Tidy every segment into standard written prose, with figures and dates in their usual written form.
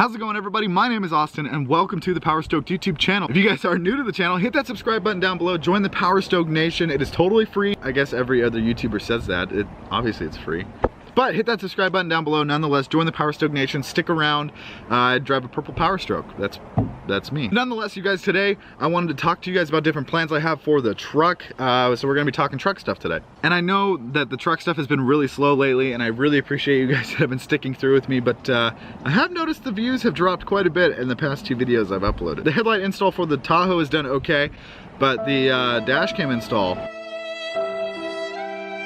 How's it going, everybody? My name is Austin and welcome to the Power Stoked YouTube channel. If you guys are new to the channel, hit that subscribe button down below, join the Power Stoked Nation. It is totally free. I guess every other YouTuber says that. Obviously it's free. But hit that subscribe button down below nonetheless, join the Power Stoked Nation, stick around. I drive a purple Power Stroke. That's me. Nonetheless, you guys, today I wanted to talk to you guys about different plans I have for the truck. So we're gonna be talking truck stuff today. And I know that the truck stuff has been really slow lately, and I really appreciate you guys that have been sticking through with me, but I have noticed the views have dropped quite a bit in the past 2 videos I've uploaded. The headlight install for the Tahoe is done okay, but the dash cam install,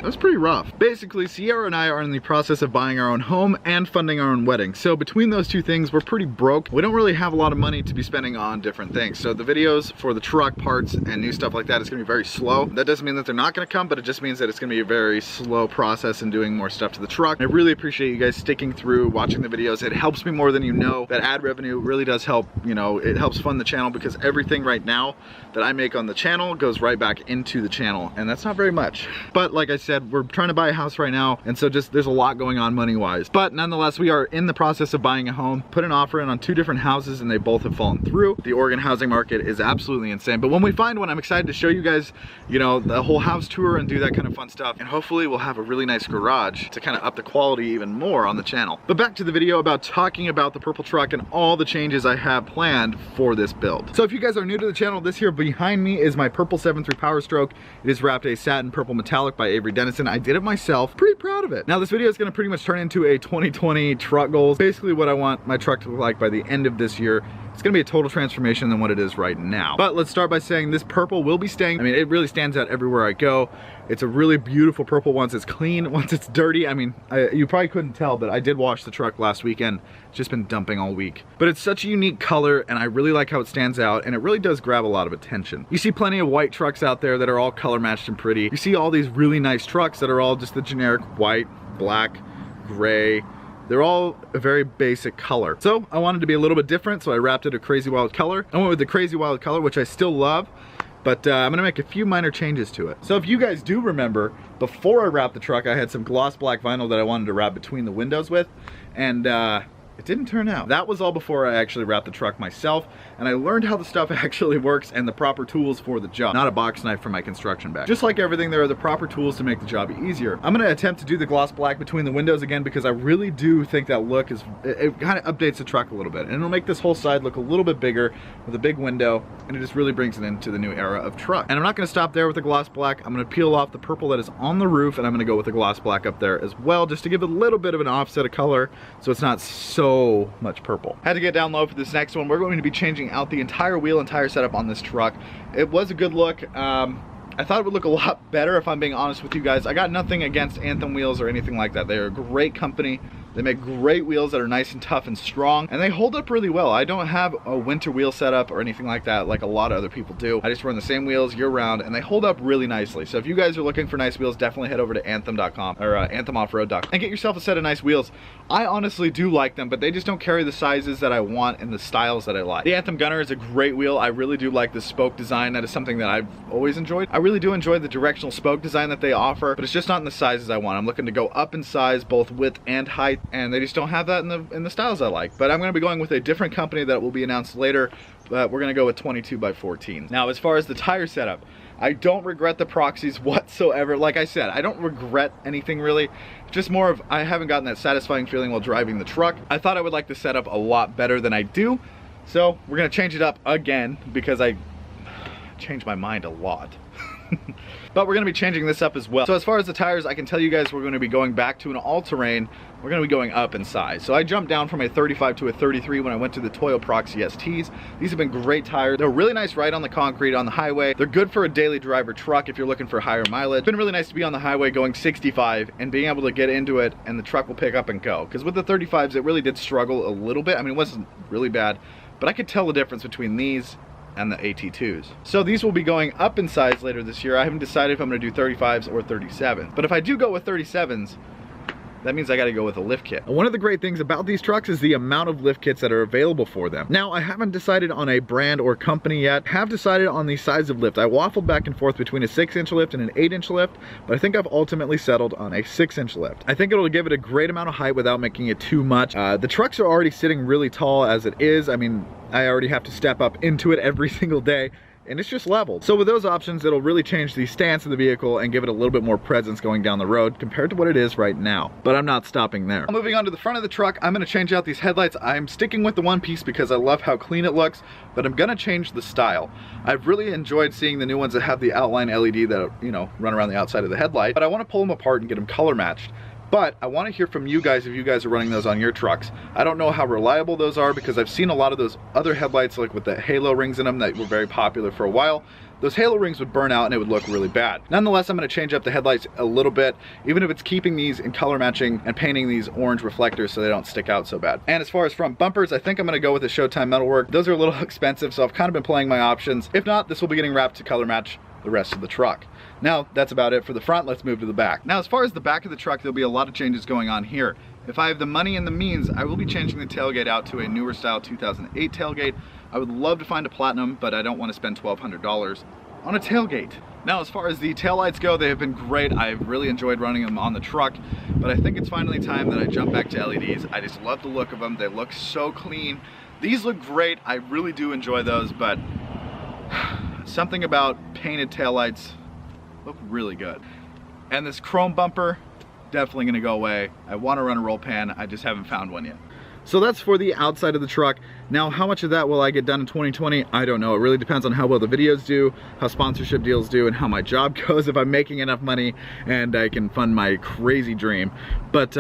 that's pretty rough. Basically, Sierra and I are in the process of buying our own home and funding our own wedding. So between those 2 things, we're pretty broke. We don't really have a lot of money to be spending on different things. So the videos for the truck parts and new stuff like that is gonna be very slow. That doesn't mean that they're not gonna come, but it just means that it's gonna be a very slow process in doing more stuff to the truck. I really appreciate you guys sticking through, watching the videos. It helps me more than you know. That ad revenue really does help, you know, it helps fund the channel because everything right now that I make on the channel goes right back into the channel, and that's not very much. But like I said, we're trying to buy a house right now, and so just there's a lot going on money-wise. But nonetheless, we are in the process of buying a home, put an offer in on 2 different houses, and they both have fallen through. The Oregon housing market is absolutely insane. But when we find one, I'm excited to show you guys, you know, the whole house tour and do that kind of fun stuff. And hopefully we'll have a really nice garage to kind of up the quality even more on the channel. But back to the video about talking about the purple truck and all the changes I have planned for this build. So if you guys are new to the channel, this here behind me is my purple 7.3 Power Stroke. It is wrapped a satin purple metallic by Avery Dennison. I did it myself, pretty proud of it. Now this video is going to pretty much turn into a 2020 truck goals. Basically what I want my truck to look like by the end of this year. It's gonna be a total transformation than what it is right now. But let's start by saying this purple will be staying. I mean, it really stands out everywhere I go. It's a really beautiful purple once it's clean, once it's dirty. I mean, you probably couldn't tell, but I did wash the truck last weekend. It's just been dumping all week. But it's such a unique color, and I really like how it stands out, and it really does grab a lot of attention. You see plenty of white trucks out there that are all color matched and pretty. You see all these really nice trucks that are all just the generic white, black, gray. They're all a very basic color. So I wanted to be a little bit different, so I wrapped it a crazy wild color. I went with the crazy wild color, which I still love, but I'm gonna make a few minor changes to it. So if you guys do remember, before I wrapped the truck, I had some gloss black vinyl that I wanted to wrap between the windows with, and it didn't turn out. That was all before I actually wrapped the truck myself, and I learned how the stuff actually works and the proper tools for the job. Not a box knife for my construction bag. Just like everything, there are the proper tools to make the job easier. I'm gonna attempt to do the gloss black between the windows again because I really do think that look is, it kind of updates the truck a little bit. And it'll make this whole side look a little bit bigger with a big window, and it just really brings it into the new era of truck. And I'm not gonna stop there with the gloss black. I'm gonna peel off the purple that is on the roof, and I'm gonna go with the gloss black up there as well, just to give it a little bit of an offset of color so it's not so much purple. Had to get down low for this next one. We're going to be changing out the entire wheel and tire setup on this truck. It was a good look. I thought it would look a lot better, if I'm being honest with you guys. I got nothing against Anthem wheels or anything like that. They're a great company. They make great wheels that are nice and tough and strong, and they hold up really well. I don't have a winter wheel setup or anything like that like a lot of other people do. I just run the same wheels year round, and they hold up really nicely. So if you guys are looking for nice wheels, definitely head over to anthem.com or anthemoffroad.com and get yourself a set of nice wheels. I honestly do like them, but they just don't carry the sizes that I want and the styles that I like. The Anthem Gunner is a great wheel. I really do like the spoke design. That is something that I've always enjoyed. I really do enjoy the directional spoke design that they offer, but it's just not in the sizes I want. I'm looking to go up in size, both width and height, and they just don't have that in the styles I like. But I'm going to be going with a different company that will be announced later, but we're going to go with 22 by 14. Now, as far as the tire setup, I don't regret the proxies whatsoever. Like I said, I don't regret anything really. Just more of, I haven't gotten that satisfying feeling while driving the truck. I thought I would like the setup a lot better than I do, so we're going to change it up again because I changed my mind a lot. But we're going to be changing this up as well. So as far as the tires, I can tell you guys we're going to be going back to an all-terrain. We're going to be going up in size. So I jumped down from a 35 to a 33 when I went to the Toyo Proxy STs. These have been great tires. They're really nice right on the concrete on the highway. They're good for a daily driver truck if you're looking for higher mileage. It's been really nice to be on the highway going 65 and being able to get into it and the truck will pick up and go. Because with the 35s, it really did struggle a little bit. I mean, it wasn't really bad, but I could tell the difference between these and the AT2s. So these will be going up in size later this year. I haven't decided if I'm going to do 35s or 37s. But if I do go with 37s, that means I gotta go with a lift kit. One of the great things about these trucks is the amount of lift kits that are available for them. Now, I haven't decided on a brand or company yet. I have decided on the size of lift. I waffled back and forth between a 6-inch lift and an 8-inch lift, but I think I've ultimately settled on a 6-inch lift. I think it'll give it a great amount of height without making it too much. The trucks are already sitting really tall as it is. I mean, I already have to step up into it every single day, and it's just leveled. So with those options, it'll really change the stance of the vehicle and give it a little bit more presence going down the road compared to what it is right now. But I'm not stopping there. Moving on to the front of the truck, I'm gonna change out these headlights. I'm sticking with the one piece because I love how clean it looks, but I'm gonna change the style. I've really enjoyed seeing the new ones that have the outline LED that, you know, run around the outside of the headlight, but I wanna pull them apart and get them color matched. But I want to hear from you guys if you guys are running those on your trucks. I don't know how reliable those are because I've seen a lot of those other headlights like with the halo rings in them that were very popular for a while. Those halo rings would burn out and it would look really bad. Nonetheless, I'm going to change up the headlights a little bit, even if it's keeping these in color matching and painting these orange reflectors so they don't stick out so bad. And as far as front bumpers, I think I'm going to go with the Showtime metalwork. Those are a little expensive, so I've kind of been playing my options. If not, this will be getting wrapped to color match the rest of the truck. Now, that's about it for the front. Let's move to the back. Now, as far as the back of the truck, there'll be a lot of changes going on here. If I have the money and the means, I will be changing the tailgate out to a newer style 2008 tailgate. I would love to find a platinum, but I don't want to spend $1,200 on a tailgate. Now, as far as the taillights go, they have been great. I've really enjoyed running them on the truck, but I think it's finally time that I jump back to LEDs. I just love the look of them. They look so clean. These look great. I really do enjoy those, but something about painted taillights look really good. And this chrome bumper, definitely gonna go away. I wanna run a roll pan, I just haven't found one yet. So that's for the outside of the truck. Now, how much of that will I get done in 2020? I don't know. It really depends on how well the videos do, how sponsorship deals do, and how my job goes, if I'm making enough money and I can fund my crazy dream. But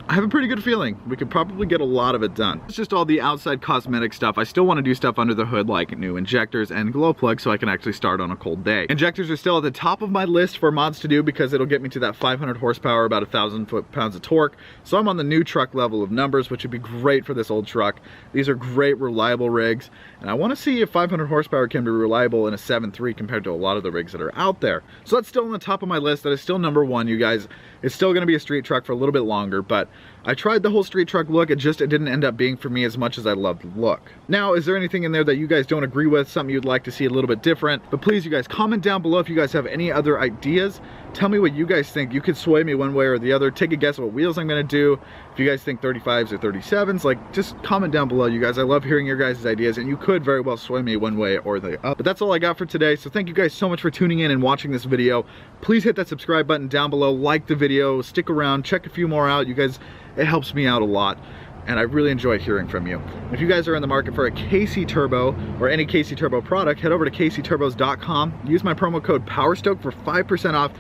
I have a pretty good feeling we could probably get a lot of it done. It's just all the outside cosmetic stuff. I still want to do stuff under the hood like new injectors and glow plugs so I can actually start on a cold day. Injectors are still at the top of my list for mods to do because it'll get me to that 500 horsepower, about 1,000 foot-pounds of torque. So I'm on the new truck level of numbers, which would be great for this old truck. These are great, reliable rigs, and I want to see if 500 horsepower can be reliable in a 7.3 compared to a lot of the rigs that are out there. So that's still on the top of my list. That is still number one, you guys. It's still going to be a street truck for a little bit longer, but I tried the whole street truck look. It didn't end up being for me as much as I loved the look. Now, is there anything in there that you guys don't agree with, something you'd like to see a little bit different? But please, you guys, comment down below if you guys have any other ideas. Tell me what you guys think. You could sway me one way or the other. Take a guess what wheels I'm going to do. If you guys think 35s or 37s, like, just comment down below, you guys. I love hearing your guys' ideas, and you could very well sway me one way or the other. But that's all I got for today, so thank you guys so much for tuning in and watching this video. Please hit that subscribe button down below, like the video, stick around, check a few more out. You guys, it helps me out a lot, and I really enjoy hearing from you. If you guys are in the market for a KCTurbo or any KCTurbo product, head over to KCTurbos.com. Use my promo code POWERSTOKE for 5% off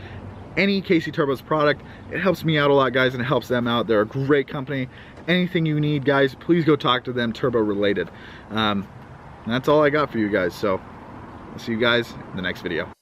any KCTurbo's product. It helps me out a lot, guys, and it helps them out. They're a great company. Anything you need, guys, please go talk to them, turbo related. That's all I got for you guys, so I'll see you guys in the next video.